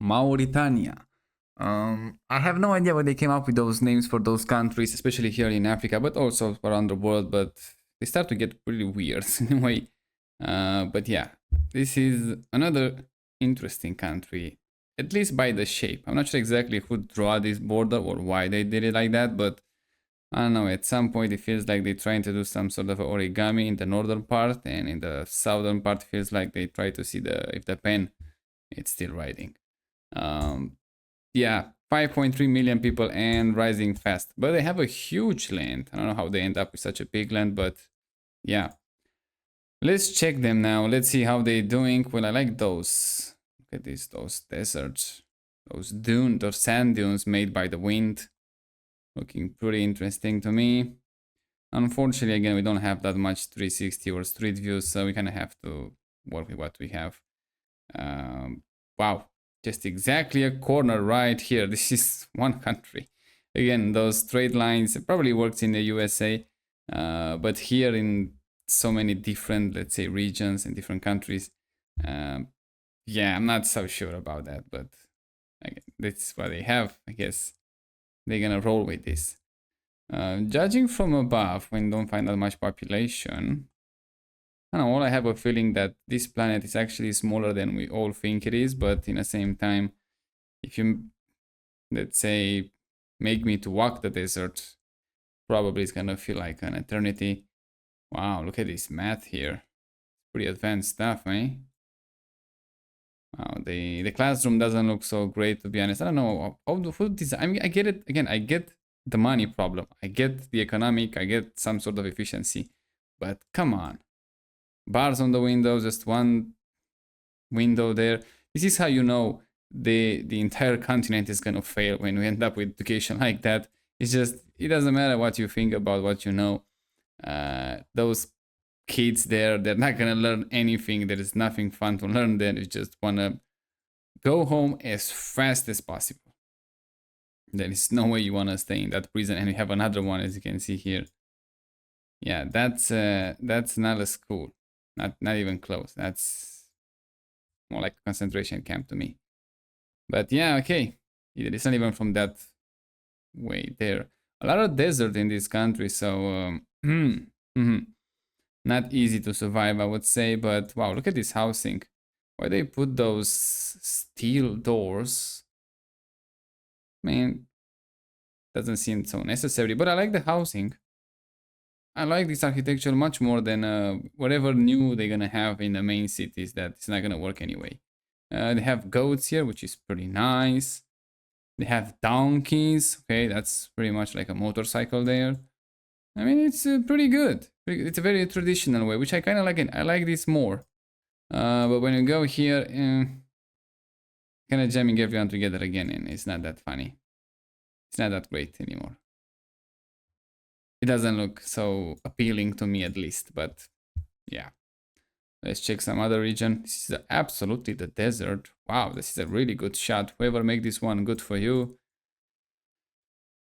Mauritania. I have no idea where they came up with those names for those countries, especially here in Africa, but also around the world. But they start to get pretty weird in a way. But yeah, this is another interesting country, at least by the shape. I'm not sure exactly who drew this border or why they did it like that, but I don't know. At some point, it feels like they're trying to do some sort of origami in the northern part, and in the southern part, feels like they try to see the if the pen it's still writing. Um, yeah, 5.3 million people and rising fast. But they have a huge land. I don't know how they end up with such a big land, but yeah. Let's check them now. Let's see how they're doing. Well, I like those. Look at these, those deserts. Those dunes, those sand dunes made by the wind. Looking pretty interesting to me. Unfortunately, again, we don't have that much 360 or street views, so we kind of have to work with what we have. Wow, just exactly a corner right here. This is one country. Again, those straight lines, it probably works in the USA, but here in so many different, let's say, regions and different countries, um, yeah, I'm not so sure about that, but again, that's what they have. I guess they're gonna roll with this. Judging from above, when you don't find that much population, I don't know, I have a feeling that this planet is actually smaller than we all think it is, but in the same time, if you, let's say, make me to walk the desert, probably it's gonna feel like an eternity. Wow, look at this math here. Pretty advanced stuff, eh? Wow, the classroom doesn't look so great, to be honest. I don't know how the food design. I mean, I get it. Again, I get the money problem. I get the economic. I get some sort of efficiency. But come on. Bars on the windows, just one window there. This is how you know the entire continent is gonna fail when we end up with education like that. It's just it doesn't matter what you think about what you know. Those kids there, they're not gonna learn anything. There is nothing fun to learn there. You just wanna go home as fast as possible. There is no way you wanna stay in that prison. And we have another one, as you can see here. Yeah, that's not a school. Not even close. That's more like a concentration camp to me. But yeah, okay. It's not even from that way there. A lot of desert in this country, so not easy to survive, I would say. But wow, look at this housing. Why they put those steel doors? I mean, doesn't seem so necessary. But I like the housing. I like this architecture much more than whatever new they're gonna have in the main cities. That it's not gonna work anyway. They have goats here, which is pretty nice. They have donkeys. Okay, that's pretty much like a motorcycle there. I mean, it's pretty good. It's a very traditional way, which I kind of like it. I like this more. But when you go here, kind of jamming everyone together again, and it's not that funny. It's not that great anymore. It doesn't look so appealing to me, at least. But yeah, let's check some other region. This is absolutely the desert. Wow, this is a really good shot. Whoever make this one, good for you.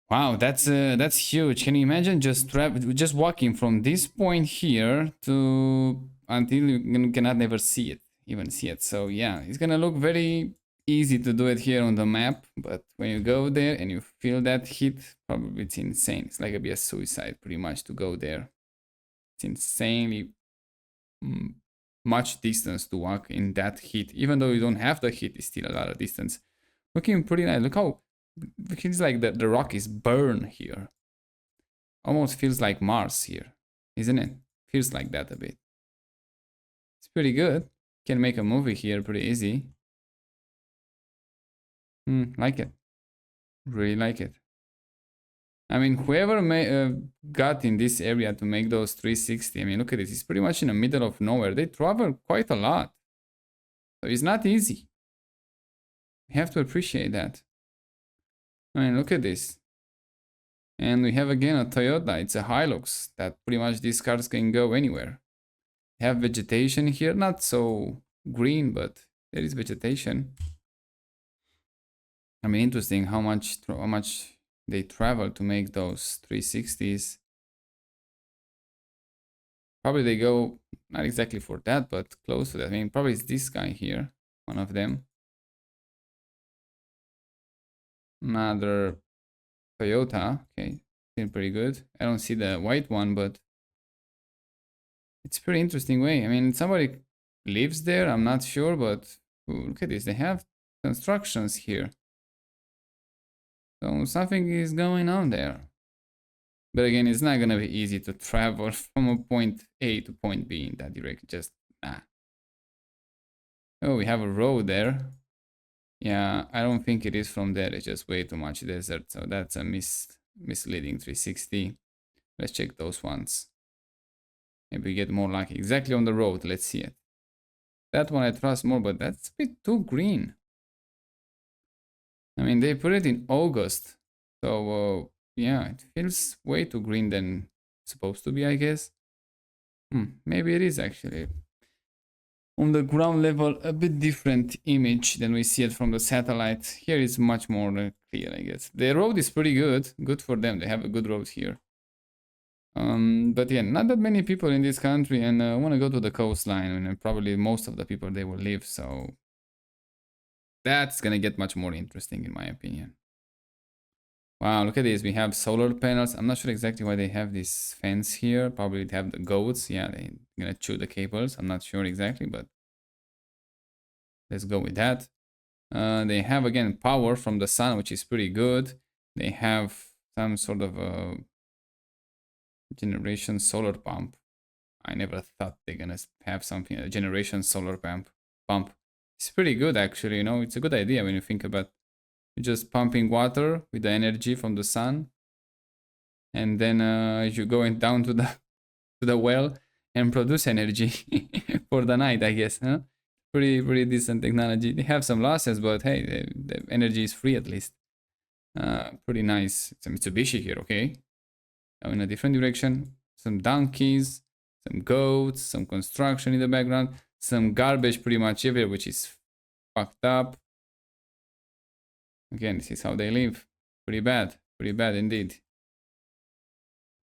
Wow, that's huge. Can you imagine just walking from this point here to until you cannot never see it, even see it. So yeah, it's gonna look very easy to do it here on the map, but when you go there and you feel that heat, probably it's insane. It's like it'd be a suicide pretty much to go there. It's insanely much distance to walk in that heat. Even though you don't have the heat, it's still a lot of distance. Looking pretty nice. Look how it feels like the rock is burned here. Almost feels like Mars here, isn't it? Feels like that a bit. It's pretty good. Can make a movie here pretty easy. Like it. Really like it. I mean, whoever got in this area to make those 360, I mean, look at this. It's pretty much in the middle of nowhere. They travel quite a lot. So it's not easy. You have to appreciate that. I mean, look at this. And we have again a Toyota. It's a Hilux that pretty much these cars can go anywhere. We have vegetation here, not so green, but there is vegetation. I mean, interesting how much they travel to make those 360s. Probably they go not exactly for that, but close to that. I mean, probably it's this guy here, one of them. Another Toyota. Okay, still pretty good. I don't see the white one, but it's a pretty interesting way. I mean, somebody lives there. I'm not sure, but ooh, look at this. They have constructions here. So something is going on there. But again, it's not gonna be easy to travel from a point A to point B in that direction. Just nah. Oh, we have a road there. Yeah, I don't think it is from there. It's just way too much desert. So that's a misleading 360. Let's check those ones. Maybe we get more lucky. Exactly on the road. Let's see it. That one I trust more, but that's a bit too green. I mean, they put it in August. So, yeah, it feels way too green than supposed to be, I guess. Maybe it is actually. On the ground level, a bit different image than we see it from the satellite. Here is much more clear, I guess. The road is pretty good. Good for them. They have a good road here. But yeah, not that many people in this country, and I want to go to the coastline, and probably most of the people they will live. So that's gonna get much more interesting, in my opinion. Wow, look at this. We have solar panels. I'm not sure exactly why they have this fence here. Probably they have the goats. Yeah, they're gonna chew the cables. I'm not sure exactly, but let's go with that. They have again power from the sun, which is pretty good. They have some sort of a generation solar pump. I never thought they're gonna have something a generation solar pump. It's pretty good actually, you know, it's a good idea when you think about just pumping water with the energy from the sun, and then you going down to the well and produce energy for the night, I guess, huh? Pretty decent technology. They have some losses, but hey, the energy is free at least. Pretty nice. It's a Mitsubishi here, okay? Now in a different direction. Some donkeys, some goats, some construction in the background, some garbage pretty much everywhere, which is fucked up. Again, this is how they live. Pretty bad indeed.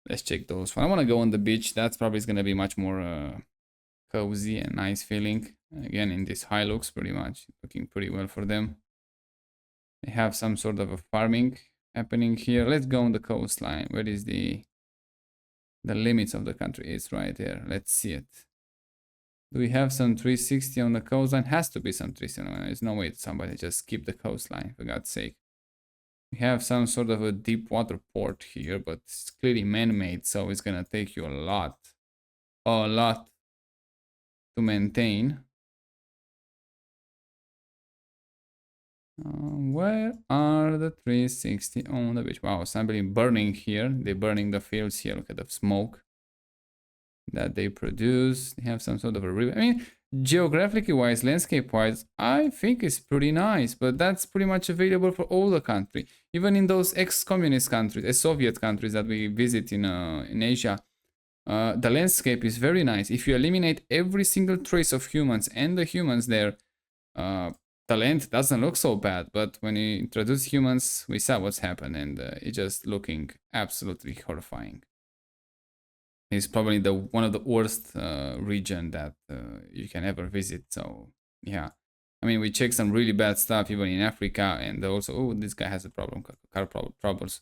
Let's check those. I want to go on the beach. That's probably going to be much more cozy and nice feeling. Again, in this Hilux, pretty much looking pretty well for them. They have some sort of a farming happening here. Let's go on the coastline. Where is the limits of the country? It's right there. Let's see it. Do we have some 360 on the coastline? Has to be some 360. There's no way somebody just skip the coastline, for God's sake. We have some sort of a deep water port here, but it's clearly man-made, so it's gonna take you a lot to maintain. Where are the 360 on the beach? Wow, somebody burning here. They're burning the fields here. Look at the smoke that they produce. They have some sort of a river. I mean, geographically wise, landscape wise, I think it's pretty nice, but that's pretty much available for all the country. Even in those ex-communist countries, Soviet countries that we visit in Asia, the landscape is very nice. If you eliminate every single trace of humans and the humans there, the land doesn't look so bad. But when you introduce humans, we saw what's happened, and it's just looking absolutely horrifying. It's probably the one of the worst region that you can ever visit. So yeah, I mean, we check some really bad stuff even in Africa, and also, oh, this guy has a problem, car troubles,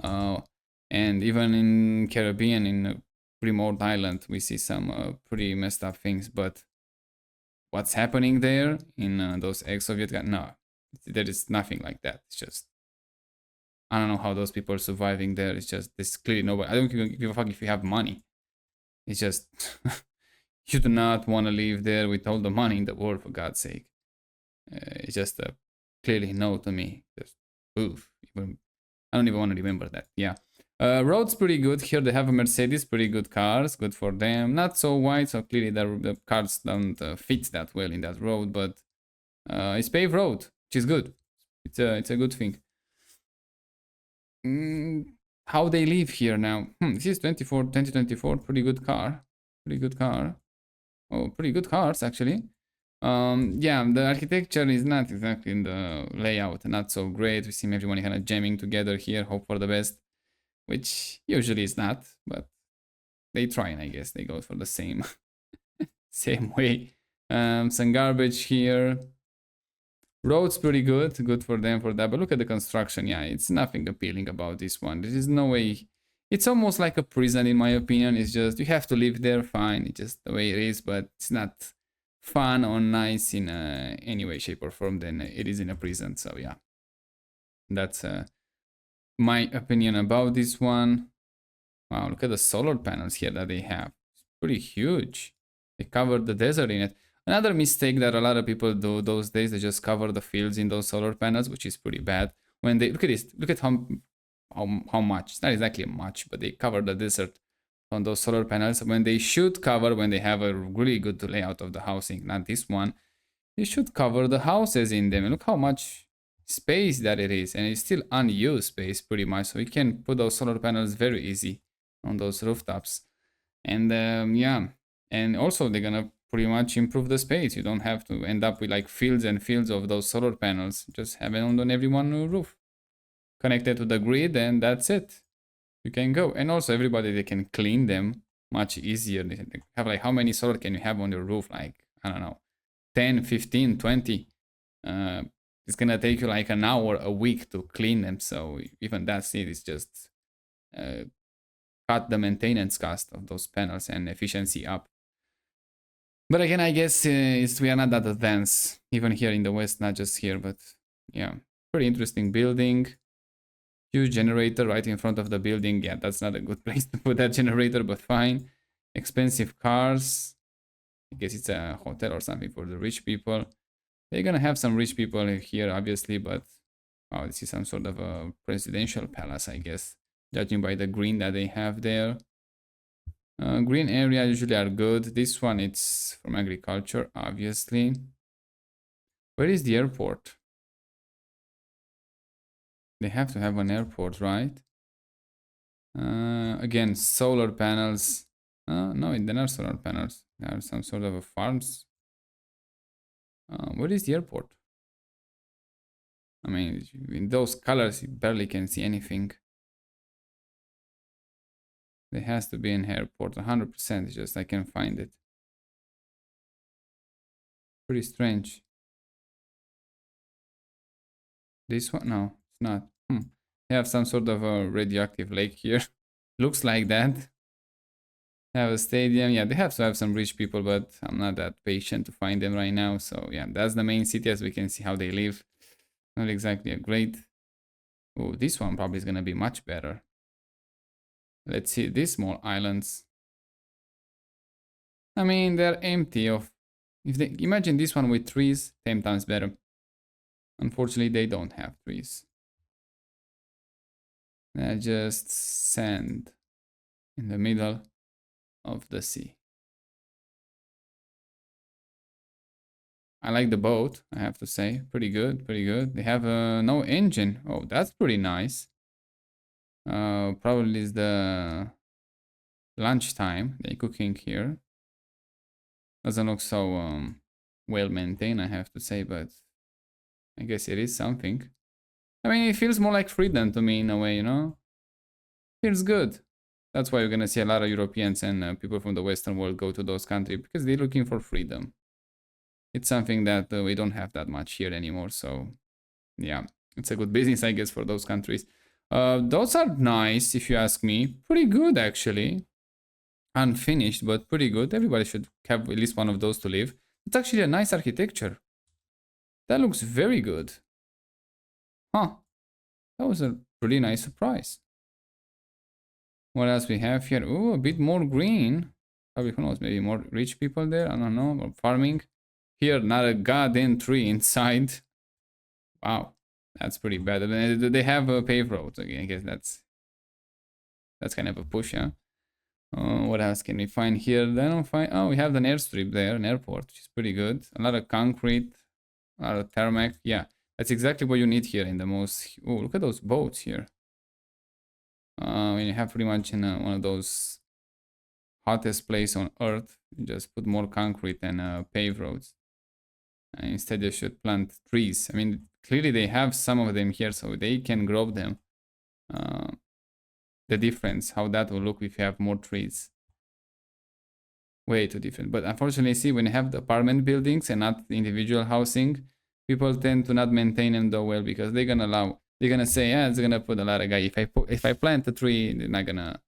and even in Caribbean, in a remote island, we see some pretty messed up things. But what's happening there in those ex-Soviet countries? No, there is nothing like that. It's just, I don't know how those people are surviving there. It's just, there's clearly nobody. I don't give a fuck if you have money. It's just you do not want to live there with all the money in the world, for God's sake. It's just clearly no to me. Just oof. I don't even want to remember that. Yeah. Road's pretty good. Here they have a Mercedes, pretty good cars, good for them. Not so wide, so clearly the cars don't fit that well in that road, but it's paved road, which is good. It's a good thing. How they live here now. This is 2024, pretty good car. Pretty good car. Oh, pretty good cars actually. Yeah, the architecture is not exactly in the layout, not so great. We see everyone kind of jamming together here, hope for the best, which usually is not, but they try, and I guess they go for the same same way. Some garbage here. Roads pretty good for them for that. But look at the construction. Yeah, it's nothing appealing about this one. There is no way. It's almost like a prison in my opinion. It's just you have to live there, fine. It's just the way it is, but it's not fun or nice in any way, shape, or form than it is in a prison. So yeah, that's my opinion about this one. Wow, look at the solar panels here that they have. It's pretty huge. They covered the desert in it. Another mistake that a lot of people do those days, they just cover the fields in those solar panels, which is pretty bad. When they look at this, look at how much. It's not exactly much, but they cover the desert on those solar panels when they should cover when they have a really good layout of the housing. Not this one. They should cover the houses in them. And look how much space that it is, and it's still unused space pretty much. So you can put those solar panels very easy on those rooftops. And yeah, and also they're gonna pretty much improve the space. You don't have to end up with like fields and fields of those solar panels. Just have it on every one roof, connected to the grid, and that's it. You can go. And also everybody, they can clean them much easier. They have like, how many solar can you have on your roof? Like, I don't know, 10, 15, 20. It's gonna take you like an hour a week to clean them. So even that's it. It's just cut the maintenance cost of those panels and efficiency up. But again, I guess we are not that advanced, even here in the West, not just here, but yeah, pretty interesting building. Huge generator right in front of the building. Yeah, that's not a good place to put that generator, but fine. Expensive cars. I guess it's a hotel or something for the rich people. They're gonna have some rich people here, obviously, but wow, this is some sort of a presidential palace, I guess, judging by the green that they have there. Green area usually are good. This one, it's from agriculture, obviously. Where is the airport? They have to have an airport, right? Again, solar panels. No, they're not solar panels. They are some sort of a farms. Where is the airport? I mean, in those colors, you barely can see anything. There has to be an airport, 100%. It's just I can find it. Pretty strange. This one? No, it's not. They have some sort of a radioactive lake here. Looks like that. They have a stadium. Yeah, they have to have some rich people, but I'm not that patient to find them right now. So yeah, that's the main city, as we can see how they live. Not exactly a great. Oh, this one probably is gonna be much better. Let's see these small islands. I mean, they're empty of. If they imagine this one with trees, 10 times better. Unfortunately, they don't have trees. They're just sand in the middle of the sea. I like the boat, I have to say. Pretty good, pretty good. They have no engine. Oh, that's pretty nice. Probably is the lunchtime. They're cooking here. Doesn't look so well maintained, I have to say, but I guess it is something. I mean, it feels more like freedom to me in a way, you know? Feels good. That's why you're gonna see a lot of Europeans and people from the Western world go to those countries, because they're looking for freedom. It's something that we don't have that much here anymore, so yeah, it's a good business, I guess, for those countries. Those are nice, if you ask me. Pretty good, actually. Unfinished, but pretty good. Everybody should have at least one of those to live. It's actually a nice architecture. That looks very good. Huh. That was a pretty nice surprise. What else we have here? Oh, a bit more green. Probably, who knows, maybe more rich people there. I don't know. Or farming. Here, not a goddamn tree inside. Wow. That's pretty bad. They have paved roads again. I guess that's kind of a push, yeah. What else can we find here? Then oh, we have an airstrip there, an airport, which is pretty good. A lot of concrete, a lot of tarmac. Yeah, that's exactly what you need here in the most. Oh, look at those boats here. When you have pretty much in one of those hottest place on earth, you just put more concrete and pave roads. And instead, you should plant trees. I mean, clearly they have some of them here, so they can grow them. The difference, how that will look if you have more trees. Way too different. But unfortunately, see, when you have the apartment buildings and not individual housing, People tend to not maintain them though well because they're gonna say, yeah, it's gonna put a lot of guy. If I plant a tree, they're gonna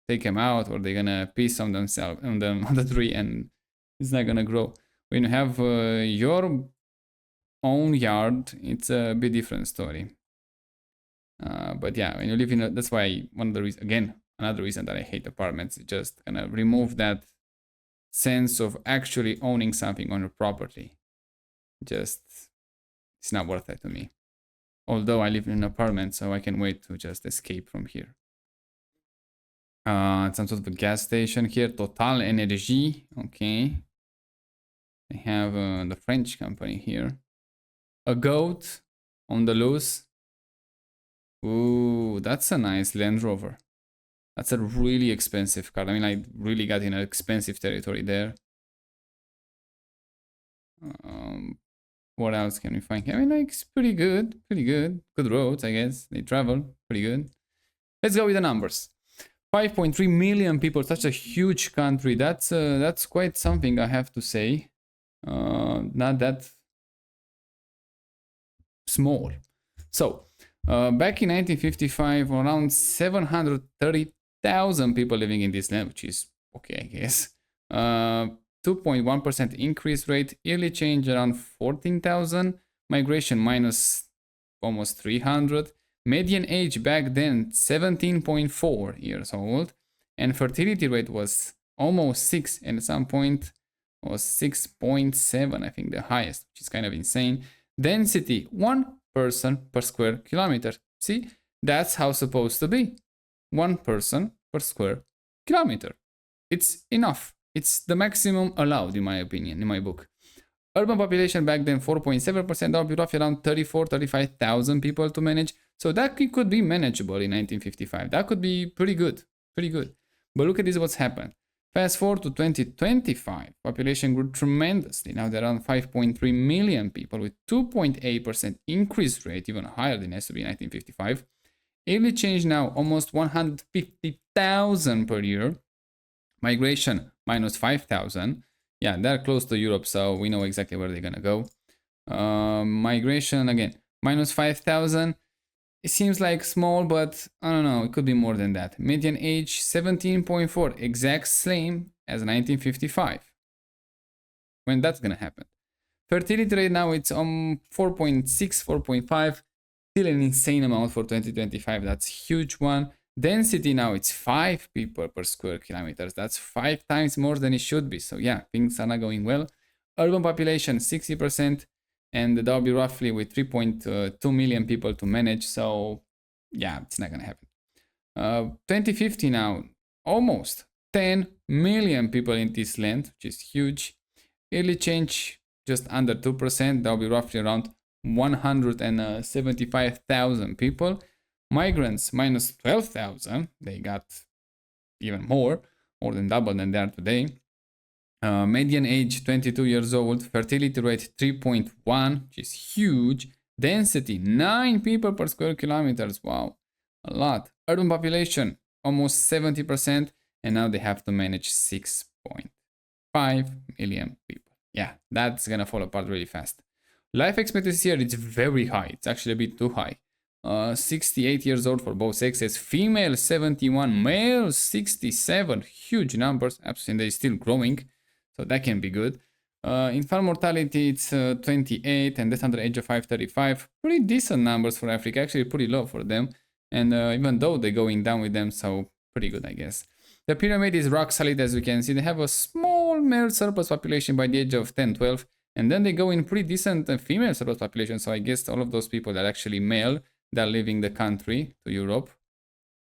take them out, or they're gonna piss on themselves on on the tree, and it's not gonna grow. When you have your own yard, it's a bit different story. But yeah, when you live in that's why one of the reasons, again, another reason that I hate apartments is just gonna remove that sense of actually owning something on your property. Just, it's not worth it to me. Although I live in an apartment, so I can wait to just escape from here. Some sort of a gas station here. Total Energy. Okay. They have the French company here. A goat on the loose. Ooh, that's a nice Land Rover. That's a really expensive car. I mean, I really got in an expensive territory there. What else can we find? I mean, like, it's pretty good. Pretty good. Good roads, I guess. They travel pretty good. Let's go with the numbers. 5.3 million people, such a huge country. That's quite something, I have to say. Not that small. So, back in 1955, around 730,000 people living in this land, which is okay, I guess. 2.1% increase rate, yearly change around 14,000, migration minus almost 300, median age back then 17.4 years old, and fertility rate was almost 6, and at some point was 6.7, I think the highest, which is kind of insane. Density, 1 person per square kilometer. See, that's how it's supposed to be. 1 person per square kilometer. It's enough. It's the maximum allowed, in my opinion, in my book. Urban population back then 4.7%, that would be roughly around 35,000 people to manage. So that could be manageable in 1955. That could be pretty good, pretty good. But look at this, what's happened. Fast forward to 2025, population grew tremendously. Now there are around 5.3 million people with 2.8% increase rate, even higher than it has to be in 1955. Yearly change now almost 150,000 per year. Migration minus 5,000. Yeah, they're close to Europe, so we know exactly where they're gonna go. Migration again, minus 5,000. It seems like small, but I don't know, it could be more than that. Median age 17.4, exact same as 1955. When that's gonna happen. Fertility rate now it's on 4.6, 4.5. Still an insane amount for 2025. That's a huge one. Density now it's 5 people per square kilometers. That's 5 times more than it should be. So yeah, things are not going well. Urban population 60%, and that'll be roughly with 3.2 million people to manage. So yeah, it's not gonna happen. 2050 now, almost 10 million people in this land, which is huge. Yearly change just under 2%. That'll be roughly around 175,000 people. Migrants minus 12,000. They got even more than double than they are today. Median age 22 years old. Fertility rate 3.1, which is huge. Density 9 people per square kilometers. Wow, a lot. Urban population almost 70%, and now they have to manage 6.5 million people. Yeah, that's gonna fall apart really fast. Life expectancy here is very high. It's actually a bit too high. 68 years old for both sexes. Female 71, male 67. Huge numbers. Absolutely, they're still growing, so that can be good. Infant mortality it's 28, and death under age of 535. Pretty decent numbers for Africa. Actually, pretty low for them. And even though they're going down with them, so pretty good, I guess. The pyramid is rock solid, as you can see. They have a small male surplus population by the age of 10, 12. And then they go in pretty decent female surplus population. So I guess all of those people that are actually male, that are leaving the country to Europe,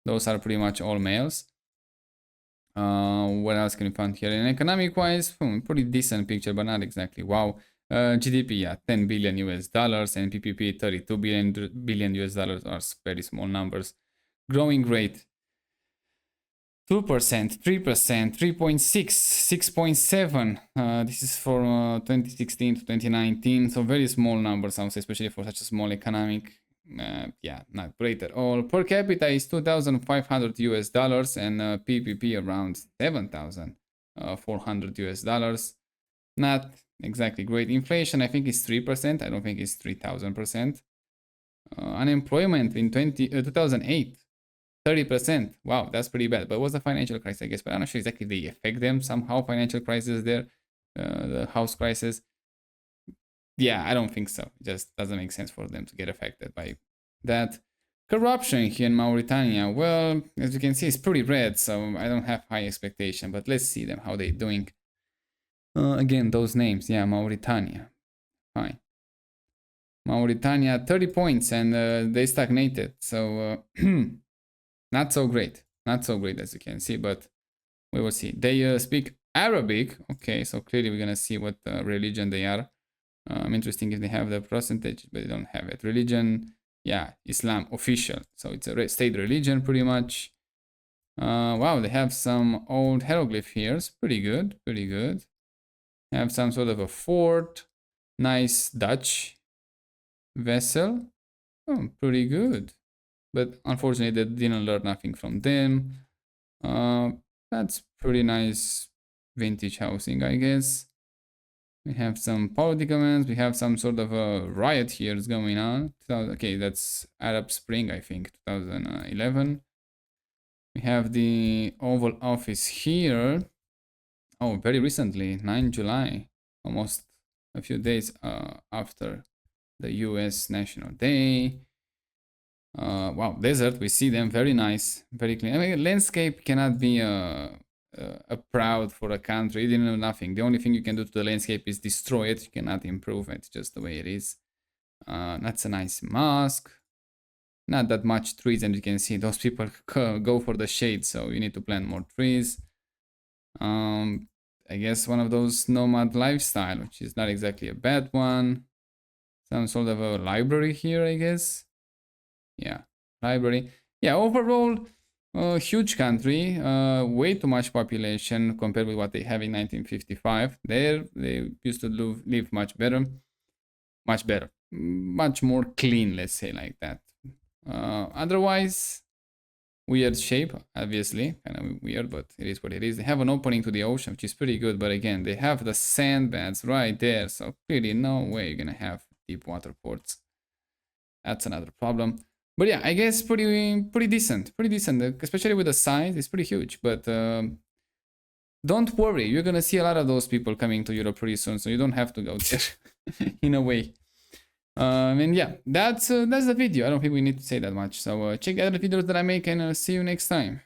those are pretty much all males. What else can we find here? In economic wise, pretty decent picture, but not exactly wow. GDP, yeah, 10 billion US dollars, and PPP 32 billion US dollars are very small numbers. Growing rate 2%, 3%, 3.6, 6.7. This is for 2016 to 2019, so very small numbers, I would say, especially for such a small economic. Yeah, not great at all. Per capita is 2,500 US dollars, and PPP around 7,400 US dollars. Not exactly. Great. Inflation, I think, is 3%. I don't think it's 3,000%. Unemployment in 2008, 30%. Wow, that's pretty bad. But it was a financial crisis, I guess. But I'm not sure exactly if they affect them somehow. Financial crisis there, the house crisis. Yeah, I don't think so. It just doesn't make sense for them to get affected by that. Corruption here in Mauritania, well, as you can see, it's pretty red, so I don't have high expectation. But let's see them how they doing. Again, those names, yeah, Mauritania, fine. Mauritania, 30 points, and they stagnated. So not so great, not so great as you can see. But we will see. They speak Arabic. Okay, so clearly we're gonna see what religion they are. Interesting if they have the percentage, but they don't have it. Religion, yeah, Islam official. So it's a state religion pretty much. Wow, they have some old hieroglyph here. It's pretty good, pretty good. Have some sort of a fort. Nice Dutch vessel. Oh, pretty good. But unfortunately, they didn't learn nothing from them. That's pretty nice vintage housing, I guess. We have some political events. We have some sort of a riot here is going on. Okay, that's Arab Spring, I think, 2011. We have the Oval Office here. Oh, very recently, 9 July, almost a few days after the US National Day. Wow, desert, we see them, very nice, very clean. I mean, landscape cannot be a proud for a country. You didn't know nothing. The only thing you can do to the landscape is destroy it. You cannot improve it, just the way it is. That's a nice mosque. Not that much trees, and you can see those people go for the shade, so you need to plant more trees. I guess one of those nomad lifestyle, which is not exactly a bad one. Some sort of a library here, I guess. Yeah, library. Yeah, overall, huge country, way too much population compared with what they have in 1955. There, they used to live much better, much more clean, let's say like that. Otherwise, weird shape, obviously, kind of weird, but it is what it is. They have an opening to the ocean, which is pretty good, but again, they have the sandbanks right there, so clearly no way you're gonna have deep water ports. That's another problem. But yeah, I guess pretty decent, especially with the size. It's pretty huge, but don't worry, you're gonna see a lot of those people coming to Europe pretty soon, so you don't have to go there in a way. And yeah, that's the video. I don't think we need to say that much. So check out the videos that I make, and see you next time.